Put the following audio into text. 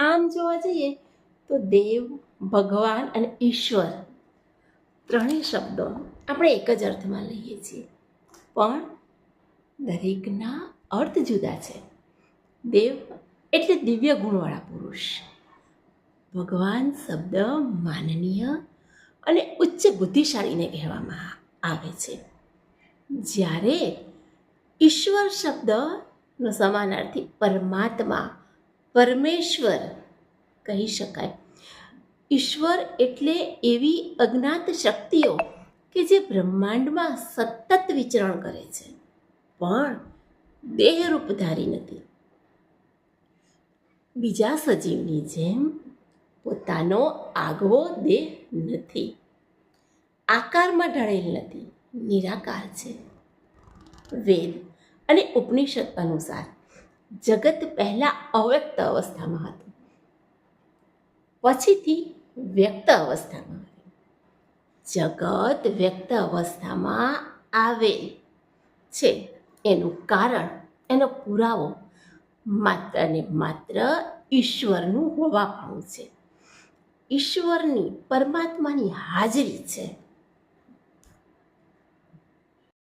આમ જોવા જઈએ તો દેવ, ભગવાન અને ઈશ્વર ત્રણેય શબ્દો આપણે એક જ અર્થમાં લઈએ છીએ, પણ દરેકના અર્થ જુદા છે. દેવ એટલે દિવ્ય ગુણવાળા પુરુષ. ભગવાન શબ્દ માનનીય અને ઉચ્ચ બુદ્ધિશાળીને કહેવામાં આવે છે, જ્યારે ઈશ્વર શબ્દનો સમાનાર્થી પરમાત્મા, પરમેશ્વર કહી શકાય. ઈશ્વર એટલે એવી અજ્ઞાત શક્તિઓ કે જે બ્રહ્માંડમાં સતત વિચરણ કરે છે, પણ દેહરૂપધારી નથી. બીજા સજીવની જેમ પોતાનો આગવો દેહ નથી, આકારમાં ઢળેલ નથી, નિરાકાર છે. વેદ અને ઉપનિષદ અનુસાર જગત પહેલા અવ્યક્ત અવસ્થામાં હતું, પછીથી વ્યક્ત અવસ્થામાં આવ્યું. જગત વ્યક્ત અવસ્થામાં આવેલ છે એનું કારણ, એનો પુરાવો માત્ર ને માત્ર ઈશ્વરનું હોવાપણું છે. ઈશ્વરની, પરમાત્માની હાજરી છે.